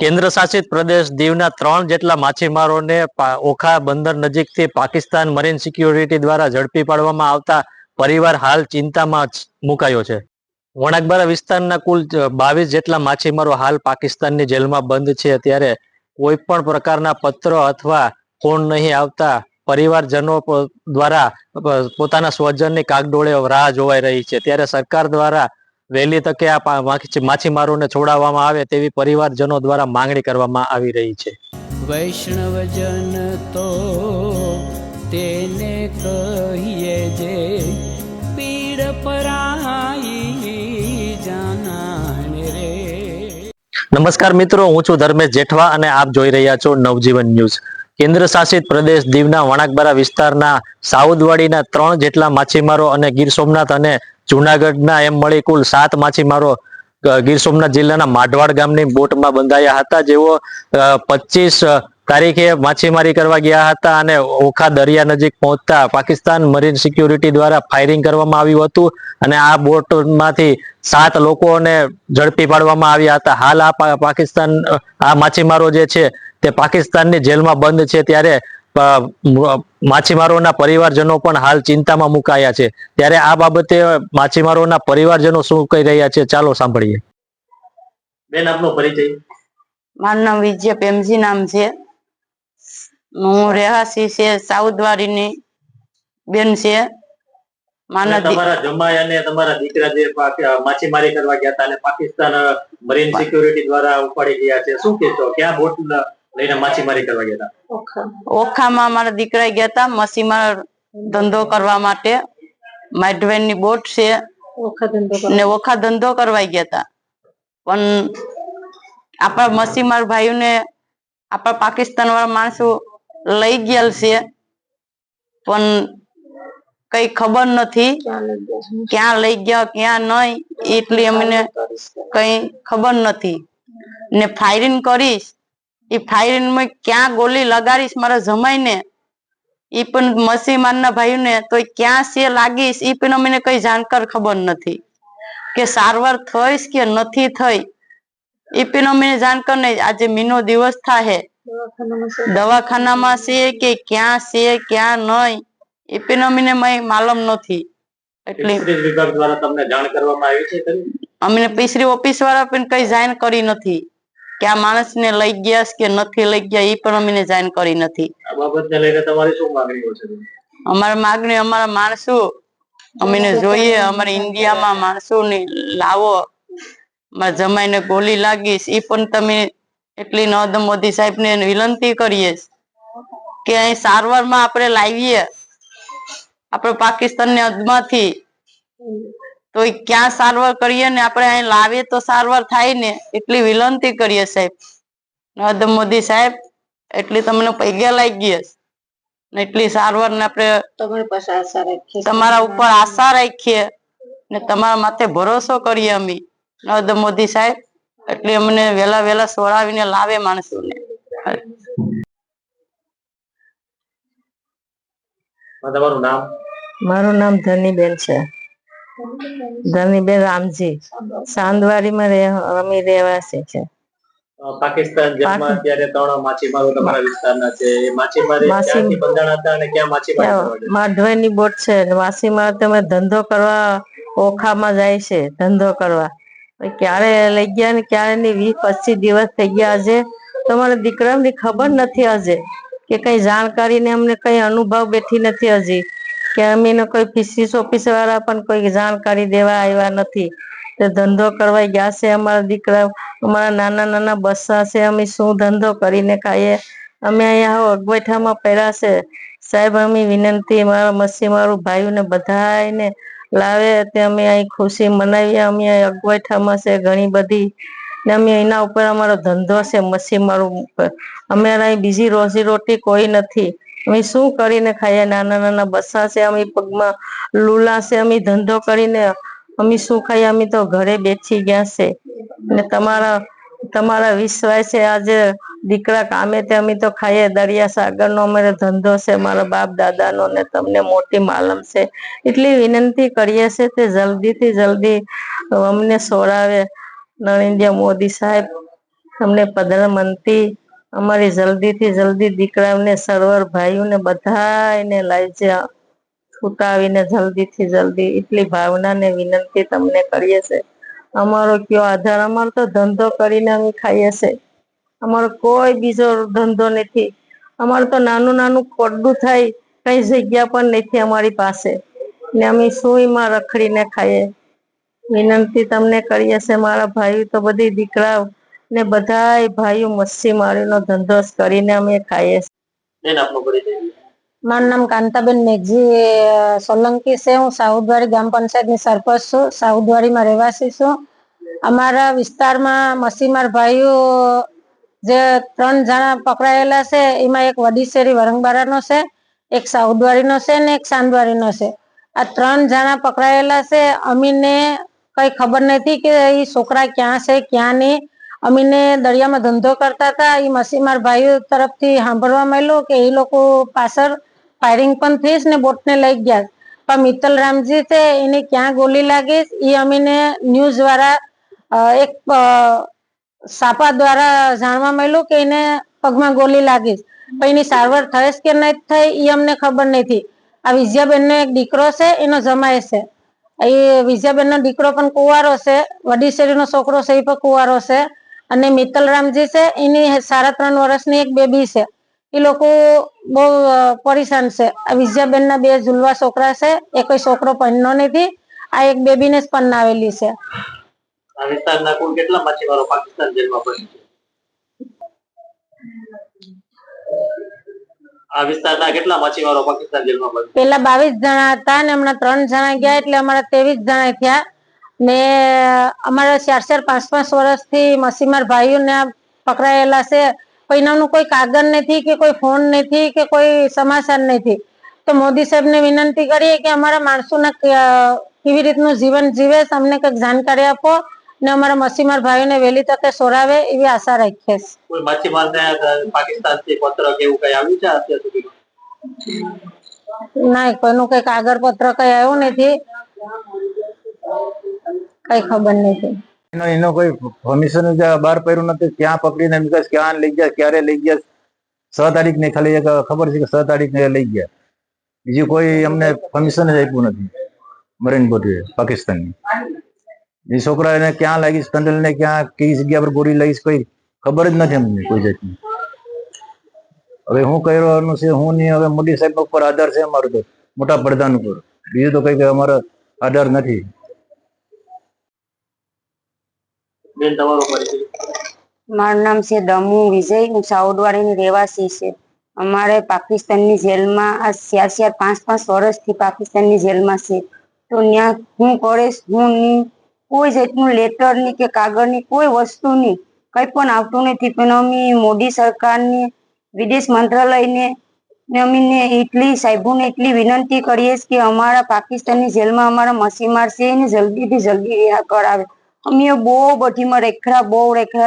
કેન્દ્ર શાસિત પ્રદેશ દીવના 3 જેટલા માછીમારોને ઓખા બંદર નજીકથી પાકિસ્તાન મરીન સિક્યુરિટી દ્વારા ઝડપી પાડવામાં આવતા પરિવાર હાલ ચિંતામાં મુકાયો છે. વણાકબારા વિસ્તારના કુલ 22 જેટલા માછીમારો હાલ પાકિસ્તાનની જેલમાં બંધ છે. ત્યારે કોઈ પણ પ્રકારના પત્રો અથવા ફોન નહીં આવતા પરિવારજનો દ્વારા પોતાના સ્વજનની કાગડોળે રાહ જોવાઈ રહી છે. ત્યારે સરકાર દ્વારા વહેલી તકે આ માછીમારોને છોડાવવામાં આવે તેવી પરિવારજનો દ્વારા માંગણી કરવામાં આવી રહી છે. વૈષ્ણવજન તો તેને કહીએ જે પીડ પરાઈ જાનાને રે. નમસ્કાર મિત્રો, હું છું ધર્મેશ જેઠવા અને આપ જોઈ રહ્યા છો નવજીવન ન્યૂઝ. કેન્દ્ર શાસિત પ્રદેશ દીવના વણાકબારા વિસ્તારના સાઉદવાડીના 3 જેટલા માછીમારો અને ગીર સોમનાથ અને જુનાગઢના એમ મળી કુલ 7 માછીમારો ગીર સોમનાથ જિલ્લાના માઢવાડ ગામની બોટમાં બંધાયા હતા. જેઓ 25 તારીખે માછીમારી કરવા ગયા હતા અને ઓખા દરિયા નજીક પહોંચતા પાકિસ્તાન મરીન સિક્યુરિટી દ્વારા ફાયરિંગ કરવામાં આવ્યું હતું અને આ બોટમાંથી 7 લોકોને ઝડપી પાડવામાં આવ્યા હતા. હાલ આ માછીમારો જે છે તે પાકિસ્તાનની જેલમાં બંધ છે. ત્યારે માછીમારોના પરિવારજનો પણ હાલ ચિંતામાં મુકાયા છે. ત્યારે આ બાબતે માછીમારોના પરિવારજનો શું કહી રહ્યા છે, ચાલો સાંભળીએ. બેન, આપનો પરિચય. મારું નામ વિજય પ્રેમજી નામ છે. હું રહેવાસી છે સાઉદવાડીની બેન છે. તમારા જમાઈ અને તમારા દીકરા જે માછીમારી કરવા ગયા હતા અને પાકિસ્તાન મરીન સિક્યુરિટી દ્વારા ઉપાડી ગયા છે, શું કહેશો? ક્યાં બોટ લઈને માછીમારી કરવા ગયા હતા? ઓખામાં મારા દીકરા ગયા હતા માછીમાર ધંધો કરવા માટે. માઇડવેન ની બોટ છે ને ઓખા ધંધો કરવા ગયા હતા. પણ આપણા માછીમાર ભાઈઓને આપણા પાકિસ્તાન વાળા માણસો લઈ ગયેલ છે, પણ કઈ ખબર નથી ક્યાં લઈ ગયા ક્યાં નહીં, એટલી અમને કઈ ખબર નથી. ને ફાયરિંગ કરીશ, એ ફાયરિંગ માં ક્યાં ગોલી લગાડીશ મારા જમાઈ ને, એ પણ માછીમારના ભાઈઓને તો ક્યાં છે લાગીશ એ પણ અમને કઈ જાણકાર ખબર નથી. કે સારવાર થઈશ કે નથી થઈ એ પણ અમને જાણકાર નહીં. આજે મહિનો દિવસ થાય દવાખાનામાં છે કે ક્યાં છે ક્યાં નહીં એ પણ અમને માલુમ નથી. એટલે વિભાગ દ્વારા તમને જાણ કરવામાં આવી છે? અમને પીસરી ઓફિસ વાળા પણ કઈ જાણ કરી નથી કે આ માણસ ને લઈ ગયા કે નથી લઈ ગયા, એ પણ અમને જાણ કરી નથી. આ બાબતને લઈને તમારી શું માંગણીઓ છે? અમારી માંગણી, અમારા માણસો અમને જોઈએ, અમારે ઇન્ડિયામાં માણસો ને લાવો. મારા જમાઈને ગોલી લાગીશ એ પણ તમે એટલી નરેન્દ્ર મોદી સાહેબ ને વિનંતી કરીએ કે અહીં સારવારમાં આપણે લાવીએ આપણે પાકિસ્તાન ની હદમાંથી, તો ક્યાં સારવાર કરીએ ને આપણે અહીં લાવીએ તો સારવાર થાય ને, એટલી વિનંતી કરીએ સાહેબ. નરેન્દ્ર મોદી સાહેબ એટલી તમને પૈગા લાગી ને એટલી સારવાર ને આપણે તમારા ઉપર આશા રાખીએ ને તમારા માથે ભરોસો કરીએ અમે. નરેન્દ્ર મોદી સાહેબ એટલે અમને વેલા સોડાવીને લાવે માણસોને. તમારું નામ? મારું નામ ધનીબેન છે, ધનીબેન રામજી. સાંદવાડીમાં અમે રહેવાસી છે. પાકિસ્તાન જેલમાં અત્યારે 3 માછીમારો તમારા વિસ્તારના છે. એ માછીમારી ક્યાંથી બંધાણા હતા અને ક્યાં માછીમારી કરવા ગયા? માધવાની બોટ છે. માછીમાર તમે ધંધો કરવા ઓખામાં જાય છે, ધંધો કરવા. ક્યારે લઈ ગયા ને ક્યારે ની 20-25 દિવસ થઈ ગયા. આજે તમારા દીકરાની ખબર નથી હજે કે કઈ જાણકારી ને અમને કઈ અનુભવ બેઠી નથી હજી કે અમે કોઈ ફિશરીસ ઓફિસ વાળા પણ કોઈ જાણકારી દેવા આવ્યા નથી. તે ધંધો કરવા ગયા છે અમારા દીકરા. અમારા નાના નાના બચ્ચા છે, અમે શું ધંધો કરીને ખાઈએ? અમે અહીંયા અગવૈઠામાં પડ્યા છે સાહેબ. અમે વિનંતી મારા માછીમારો ભાઈઓને બધાને લાવે તે અમે અહીં ખુશી મનાવીએ. અમે અગવૈઠામાં છે ઘણી બધી ને અમે એના ઉપર અમારો ધંધો છે માછીમારો ઉપર. અમારે અહીં બીજી રોજી રોટી કોઈ નથી. અમે શું કરીને ખાઈએ? નાના નાના બચ્ચા છે, અમે પગમાં લૂલા છે, અમે ધંધો કરીને અમે શું ખાઈએ? અમે તો ઘરે બેસી ગયા છે ને તમારા વિશ્વાસ છે આજે દીકરા કામે તે અમે તો ખાઈએ. દરિયા સાગર નો અમારો ધંધો છે, મારા બાપ દાદા નો ને તમને મોટી માલમ છે. એટલી વિનંતી કરીએ છે તે જલ્દી થી જલ્દી અમને સોડાવે નરેન્દ્ર મોદી સાહેબ. તમને પ્રધાનમંત્રી અમારી જલ્દીથી જલ્દી દીકરાઓને સર્વર ભાઈઓને બધાને લાવજે, છૂટાવીને જલ્દીથી જલ્દી એટલી ભાવના ને વિનંતી તમને કરીએ છે. અમારો કયો આધાર, અમારો તો ધંધો કરીને અમે ખાઈએ છે. અમારો કોઈ બીજો ધંધો નથી. અમારું તો નાનું નાનું ખોડું થાય, કઈ જગ્યા પણ નથી અમારી પાસે ને અમે સુઈમાં રખડીને ખાઈએ. વિનંતી તમને કરીએ છે મારા ભાઈ, તો બધી દીકરા ને બધાય ભાઈઓ મચ્છીમારીનો ધંધો કરીને અમે ખાઈએ છીએ. મારું નામ કાંતાબેન મેઘજી સોલંકી છે. હું સાઉદવાડી ગ્રામ પંચાયતની સરપંચ છું. સાઉદવાડીમાં રહેવાસી છું. અમારા વિસ્તારમાં મસીમાર ભાઈઓ જે 3 જણા પકડાયેલા છે, એમાં એક વડીશેરી વરંગબારાનો છે, એક સાઉદવાડીનો છે ને એક સાંદવાડીનો છે. આ 3 જણા પકડાયેલા છે. અમીને કઈ ખબર નથી કે એ છોકરા ક્યાં છે ક્યાં નહીં. અમીને દરિયામાં ધંધો કરતા હતા. એ મસીમાર ભાઈઓ તરફથી સાંભળવા મળ્યું કે એ લોકો પાછળ ફાયરિંગ પણ થઈ ને બોટને લઈ ગયા. પણ મિત્તલ રામજી છે એને ક્યાં ગોલી લાગી એ અમીને ન્યૂઝ દ્વારા એક સાપા દ્વારા જાણવા મળ્યું કે એને પગમાં ગોલી લાગી. પણ એની સારવાર થઈ કે નહીં થઈ એ અમને ખબર નથી. આ વિજયાબેન નો એક દીકરો છે, એનો જમાય છે. એ વિજયાબેન નો દીકરો પણ કુંવારો છે. વડીશેરી નો છોકરો છે એ પણ કુંવારો છે. અને મિત્તલ રામજી છે એની 3.5 વર્ષની એક બેબી છે. એ લોકો બહુ પરેશાન છે. આ વિજયાબેન ના 2 ઝુલવા છોકરા છે. એ કોઈ છોકરો પરણ્યો નથી. આ એક બેબીને જ પરણાવેલી છે. આ વિસ્તારના કુલ કેટલા માછીમારો પાકિસ્તાન જેલમાં ફસી છે? આ વિસ્તારના કેટલા માછીમારો પાકિસ્તાન જેલમાં ફસી? પેલા 22 જણા હતા ને હમણાં 3 જણા ગયા એટલે અમારા 23 જણા થયા. ને અમારા 4-5 વર્ષથી મસીમાર ભાઈઓને પકડાયેલા છે. એનાનું કોઈ કાગળ નથી કે કોઈ ફોન નથી કે કોઈ સમાચાર નથી. તો મોદી સાહેબને વિનંતી કરીએ કે અમારા માણસોને કેવી રીતનું જીવન જીવે અમને કંઈક જાણકારી આપો ને અમારા મસીમાર ભાઈઓને વહેલી તકે છોડાવે એવી આશા રાખીએ. કોઈ માછીમારને પાકિસ્તાનથી પત્ર કે એવું કઈ આવ્યું છે અત્યાર સુધી? ના, કોઈનું કઈ કાગળ પત્ર કઈ આવ્યું નથી, કઈ ખબર નથી. એનો કોઈ પરમિશન બહાર પડ્યું નથી. ક્યાં પકડીને ક્યાં લઈ ગયા, ક્યારે લઈ ગયા? 6 તારીખ ને ખાલી ખબર છે કે 6 તારીખ ને લઈ ગયા. બીજું કોઈ અમને પરમિશન જ આપ્યું નથી મરીન બોર્ડે પાકિસ્તાનની. એ છોકરાને ક્યાં લાગીશ, ટનલ ને ક્યાં કઈ જગ્યા પર ગોળી લાગીશ કોઈ ખબર જ નથી અમને કોઈ જાતની. હવે હું કરવાનું છે હું નહીં. હવે મોદી સાહેબ ઉપર આધાર છે અમારો, તો મોટા પ્રધાન ઉપર. બીજું તો કઈ અમારો આધાર નથી. મારું નામ છે દમુ વિજય. હું સાઉદવાડીની રહેવાસી છે. અમારે પાકિસ્તાનની જેલમાં આ 4-5 વર્ષથી પાકિસ્તાનની જેલમાં છે. તો ત્યાં હું કરે હું નહીં, કોઈ જાતનું લેટર ની કે કાગળની કોઈ વસ્તુ નહીં, કઈ પણ આવતું નથી. પણ અમે મોદી સરકારની વિદેશ મંત્રાલયને ને અમીને એટલી સાહેબોને એટલી વિનંતી કરીએ કે અમારા પાકિસ્તાનની જેલમાં અમારા મસીમાર છે એને જલ્દીથી જલ્દી રિહા કરાવે. અમે બહુ બધીમાં રેખડા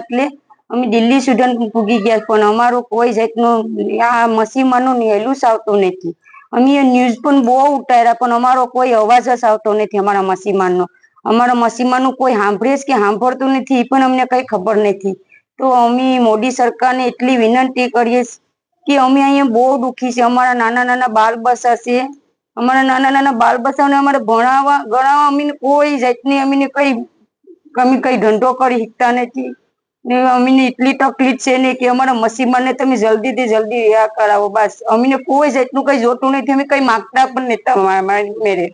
એટલે અમે દિલ્હી સુધી પૂગી ગયા, પણ અમારું કોઈ જાતનું આ મસીમાનું હેલું જ આવતું નથી. અમે ન્યૂઝ પણ બહુ ઉતાર્યા, પણ અમારો કોઈ અવાજ જ આવતો નથી અમારા મસીમાનો. અમારા મસીમાનું કોઈ સાંભળે કે સાંભળતું નથી એ પણ અમને કઈ ખબર નથી. તો અમે મોદી સરકારને એટલી વિનંતી કરીએ કે અમે અહીંયા બહુ દુઃખી છે. અમારા નાના નાના બાળ બચ્ચા છે. અમારા નાના નાના બાળ બચ્ચાને અમારે ભણાવવા ગણાવવા અમને કોઈ જાતની અમને કઈ ધંધો કરી શકતા નથી ને અમને એટલી તકલીફ છે ને કે અમારા મસીમાને તમે જલ્દીથી જલ્દી રિહા કરાવો. બસ અમને કોઈ જાતનું કઈ જોતું નથી. અમે કઈ માગતા પણ નથી મેરે.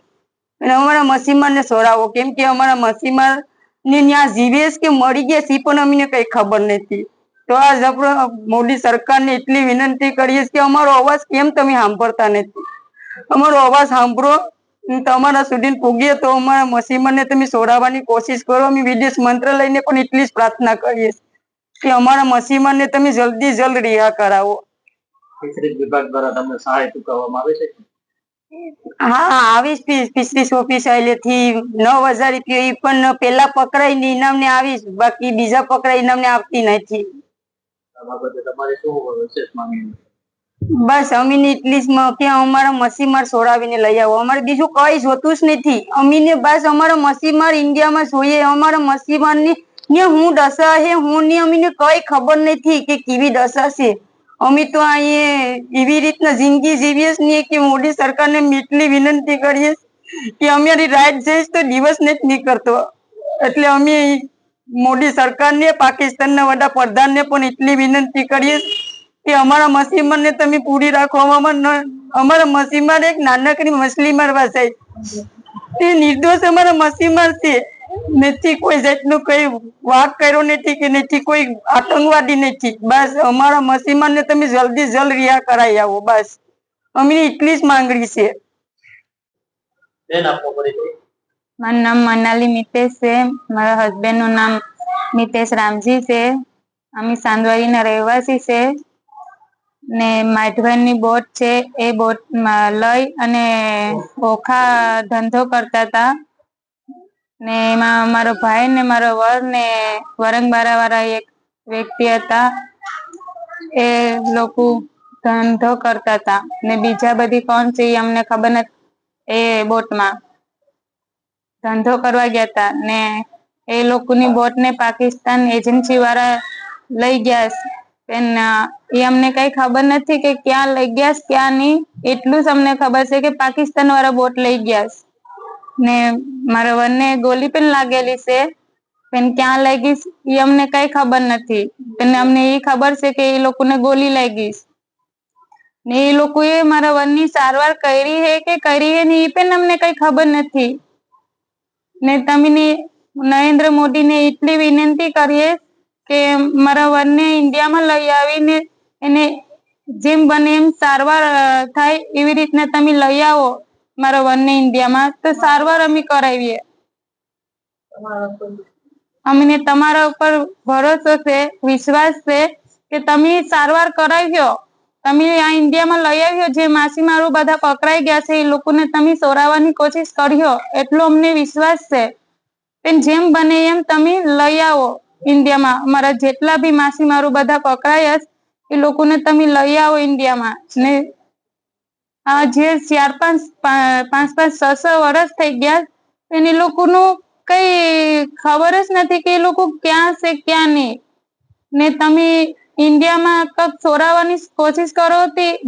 અને અમારા મસીમાને છોડાવો, કેમ કે અમારા મસીમાર ને ત્યાં જીવે કે મરી ગયા એ પણ અમને કઈ ખબર નથી. તો આજ આપણે મોદી સરકારને એટલી વિનંતી કરીએ કે અમારો અવાજ કેમ તમે સાંભળતા નથી? અમારો અવાજ સાંભળો, તમારા સુધી પૂગીએ તો અમારા મસીમાને તમે છોડાવવાની કોશિશ કરો. અમે વિદેશ મંત્રાલયને પણ એટલી જ પ્રાર્થના કરીએ કે અમારા મસીમાને તમે જલ્દી જલ્દ રિહા કરાવો. ફિશરીઝ વિભાગ દ્વારા તમને સહાય ચૂકવવામાં આવે છે? હા, આવીશ. ફિશરીઝ ઓફિસથી 9,000 રૂપિયા એ પણ પેલા પકડાઈ ને ઇનામને આવીશ, બાકી બીજા પકડાઈ ઇનામને આવતી નથી. તમારે શું વિશેષ માંગણી? બસ અમીને એટલી જ કે અમારા મસીમાર છોડાવીને લઈ આવો. અમારે બીજું કઈ જોતું જ નથી. અમીને બસ અમારા મસીમાર ઇન્ડિયામાં જોઈએ. અમારા મસીમારની ને હું દશા છે હું ની અમને કઈ ખબર નથી કે કેવી દશા છે. અમે તો અહીંયા એવી રીતના જિંદગી જીવીએ છીએ કે મોદી સરકારને એટલી વિનંતી કરીએ કે અમારી રાત જઈશ તો દિવસ નથી નીકળતો. એટલે અમે મોદી સરકારને, પાકિસ્તાનના વડાપ્રધાનને પણ એટલી વિનંતી કરીએ કે અમારા મસીમાને તમે પૂરી રાખવામાં અમારા મસીમાર એક નાનકડી મછલીમાર વસાય તે નિર્દોષ અમારા મસીમાર છે. નથી કોઈ જાતનું કઈ વાક કર્યો નથી કે નથી કોઈ આતંકવાદી નથી. બસ અમારા મસીમાને તમે જલ્દી જલ્દ રિયા કરાવી આવો. બસ અમને એટલી જ માંગણી છે. મારું નામ મનાલી મિતેશ છે. મારા હસબન્ડ નું નામ મિતેશ રામજી છે. અમે સાંદવાડીના રહેવાસી છે ને માધવનની બોટ છે એ બોટમાં લઈ અને ઓખા ધંધો કરતા હતા ને એમાં મારો ભાઈ ને મારો વર ને વરંગબારા વાળા એક વ્યક્તિ હતા. એ લોકો ધંધો કરતા હતા ને બીજા બધી કોણ છે એ અમને ખબર નથી. એ બોટમાં ધંધો કરવા ગયા હતા ને એ લોકોની બોટ ને પાકિસ્તાન એજન્સી વાળા લઈ ગયા. એ અમને કઈ ખબર નથી કે ક્યાં લઈ ગયા ક્યાં નહીં. એટલું જ અમને ખબર છે કે પાકિસ્તાન વાળા બોટ લઈ ગયા ને મારા વરને ગોલી પણ લાગેલી છે. પણ ક્યાં લઈ ગઈ એ અમને કઈ ખબર નથી. પણ અમને એ ખબર છે કે એ લોકોને ગોલી લાગી ને એ લોકોએ મારા વરની સારવાર કરી હે કે કરી હે ને એ પણ અમને કઈ ખબર નથી. ને તમે નરેન્દ્ર મોદીને એટલી વિનંતી કરીએ કે મારા વરને ઇન્ડિયામાં લઈ આવીને એને જેમ બને એમ સારવાર થાય એવી રીતના તમે લઈ આવો મારા વરને ઇન્ડિયામાં તો સારવાર અમે કરાવીએ. અમને તમારા ઉપર ભરોસો છે, વિશ્વાસ છે કે તમે સારવાર કરાવ્યો. તમે આ ઇન્ડિયામાં લઈ આવ્યો. જે માછીમારો બધા પકડાઈ ગયા છે એ લોકોને તમે સોરાવાની કોશિશ કર્યો એટલો અમને વિશ્વાસ છે. પણ જેમ બને એમ તમે લઈ આવો ઇન્ડિયામાં. અમારા જેટલા બી માછીમારો બધા પકડાયા એ લોકોને તમે લઈ આવો ઇન્ડિયામાં. ને આ જે 4-5-6 વર્ષ થઈ ગયા એને લોકોનું કઈ ખબર જ નથી કે એ લોકો ક્યાં છે ક્યાં નહીં. ને તમે ઇન્ડિયામાં કઈક સોરાવાની કોશિશ કરો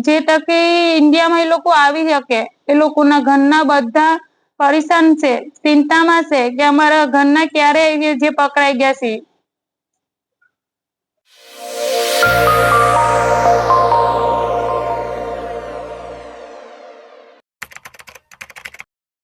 જે તકે ઇન્ડિયામાં એ લોકો આવી શકે. એ લોકોના ઘરના બધા પરેશાન છે, ચિંતામાં છે કે અમારા ઘરના ક્યારે જે પકડાઈ ગયા છે.